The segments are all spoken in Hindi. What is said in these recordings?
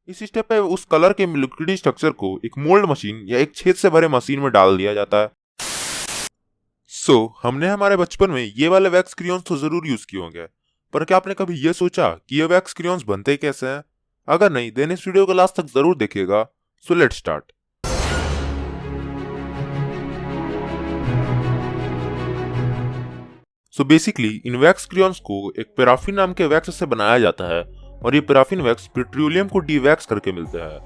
इस स्टेप पे उस कलर के लिक्विड स्ट्रक्चर को एक मोल्ड मशीन या एक छेद से भरे मशीन में डाल दिया जाता है। हमने हमारे बचपन में ये वाले वैक्स क्रेयॉन्स तो जरूर यूज किए होंगे, पर क्या आपने कभी ये सोचा कि ये वैक्स क्रेयॉन्स बनते कैसे हैं? अगर नहीं, देन इस वीडियो को लास्ट तक जरूर देखिएगा। So let's start. Basically in wax crayons को एक पैराफिन नाम के वैक्स से बनाया जाता है और ये पैराफिन वैक्स पेट्रोलियम को डीवैक्स करके मिलता है।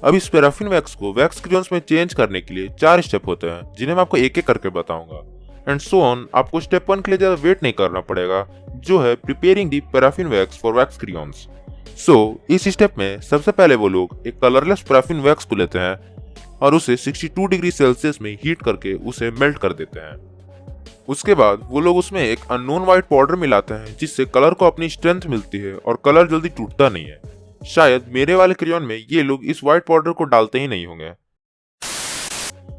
अब इस पैराफिन वैक्स को वैक्स क्रेयॉन्स में चेंज करने के लिए 4 स्टेप होते हैं, जिन्हें मैं आपको एक एक करके बताऊंगा। And so on. आपको स्टेप 1 के लिए ज्यादा वेट नहीं करना पड़ेगा, जो है preparing the paraffin wax for wax crayons. इस स्टेप में सबसे पहले वो लोग एक कलरलेस पैराफिन वैक्स को लेते हैं और उसे 62 डिग्री सेल्सियस में हीट करके उसे मेल्ट कर देते हैं। उसके बाद वो लोग उसमें एक अननोन व्हाइट पाउडर मिलाते हैं, जिससे कलर को अपनी स्ट्रेंथ मिलती है और कलर जल्दी टूटता नहीं है। शायद मेरे वाले क्रेयॉन में ये लोग इस व्हाइट पाउडर को डालते ही नहीं होंगे।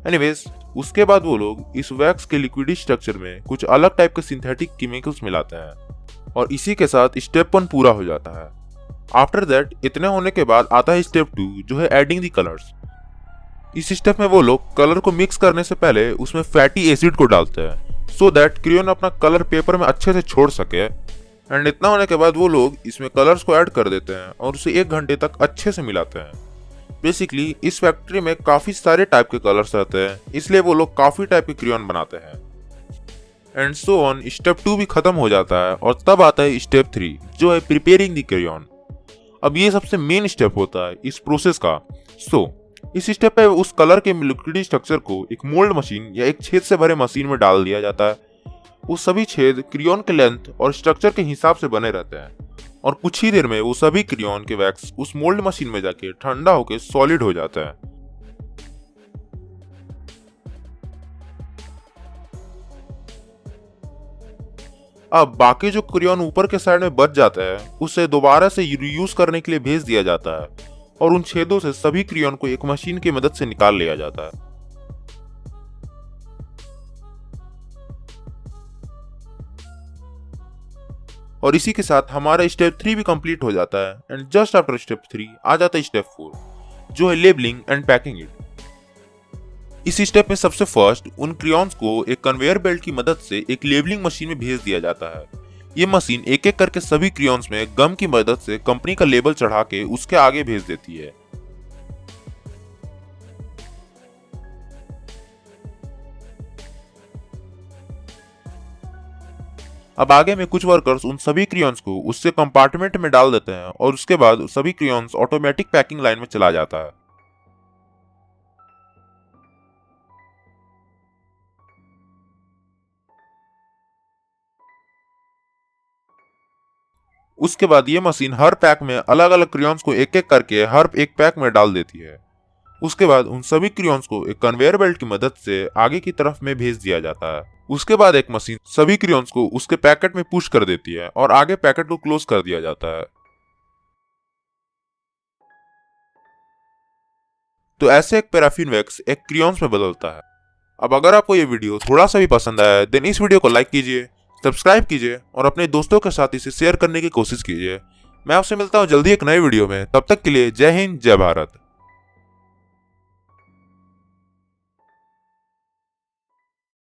एनीवेज, उसके बाद वो लोग इस वैक्स के लिक्विड स्ट्रक्चर में कुछ अलग टाइप के सिंथेटिक केमिकल्स मिलाते हैं और इसी के साथ स्टेप 1 पूरा हो जाता है। आफ्टर दैट इतने होने के बाद आता है स्टेप 2, जो है एडिंग दी कलर्स। इस स्टेप में वो लोग कलर को मिक्स करने से पहले उसमें फैटी एसिड को डालते हैं, सो दैट क्रेयॉन अपना कलर पेपर में अच्छे से छोड़ सके। एंड इतना होने के बाद वो लोग इसमें कलर्स को ऐड कर देते हैं और उसे 1 घंटे तक अच्छे से मिलाते हैं। बेसिकली इस फैक्ट्री में काफी सारे टाइप के कलर्स रहते हैं, इसलिए वो लोग काफी टाइप के क्रेयॉन बनाते हैं। And so on. स्टेप 2 भी खत्म हो जाता है और तब आता है स्टेप 3, जो है प्रिपेयरिंग द क्रेयॉन। अब ये सबसे मेन स्टेप होता है इस प्रोसेस का। इस स्टेप पे उस कलर के लिक्विड स्ट्रक्चर को एक मोल्ड मशीन या एक छेद से भरे मशीन में डाल दिया जाता है। वो सभी छेद क्रेयॉन के लेंथ और स्ट्रक्चर के हिसाब से बने रहते हैं और कुछ ही देर में वो सभी क्रेयॉन के वैक्स उस मोल्ड मशीन में जाके ठंडा होकर सॉलिड हो जाता है। अब बाकी जो क्रेयॉन ऊपर के साइड में बच जाता है, उसे दोबारा से रीयूज करने के लिए भेज दिया जाता है और उन छेदों से सभी क्रेयॉन को एक मशीन की मदद से निकाल लिया जाता है। और इसी के साथ हमारा स्टेप 3 भी कंप्लीट हो जाता है। एंड जस्ट आफ्टर स्टेप 3 आ जाता है स्टेप 4, जो है लेबलिंग एंड पैकिंग इट। इस स्टेप में सबसे फर्स्ट उन क्रेयॉन्स को एक कन्वेयर बेल्ट की मदद से एक लेबलिंग मशीन में भेज दिया जाता है। ये मशीन एक एक करके सभी क्रेयॉन्स में गम की मदद से कंपनी का लेबल चढ़ा के उसके आगे भेज देती है। अब आगे में कुछ वर्कर्स उन सभी क्रेयॉन्स को उससे कंपार्टमेंट में डाल देते हैं और उसके बाद सभी क्रेयॉन्स ऑटोमेटिक पैकिंग लाइन में चला जाता है। उसके बाद ये मशीन हर पैक में अलग अलग क्रेयॉन्स को एक एक करके हर एक पैक में डाल देती है। उसके बाद उन सभी क्रेयॉन्स को एक कन्वेयर बेल्ट की मदद से आगे की तरफ में भेज दिया जाता है। उसके बाद एक मशीन सभी क्रेयॉन्स को उसके पैकेट में पुश कर देती है और आगे पैकेट को क्लोज कर दिया जाता है। तो ऐसे एक पैराफिन वैक्स एक क्रेयॉन्स में बदलता है। अब अगर आपको ये वीडियो थोड़ा सा भी पसंद आया है, देन इस वीडियो को लाइक कीजिए, सब्सक्राइब कीजिए और अपने दोस्तों के साथ इसे शेयर करने की कोशिश कीजिए। मैं आपसे मिलता हूँ जल्दी एक नए वीडियो में। तब तक के लिए जय हिंद, जय भारत।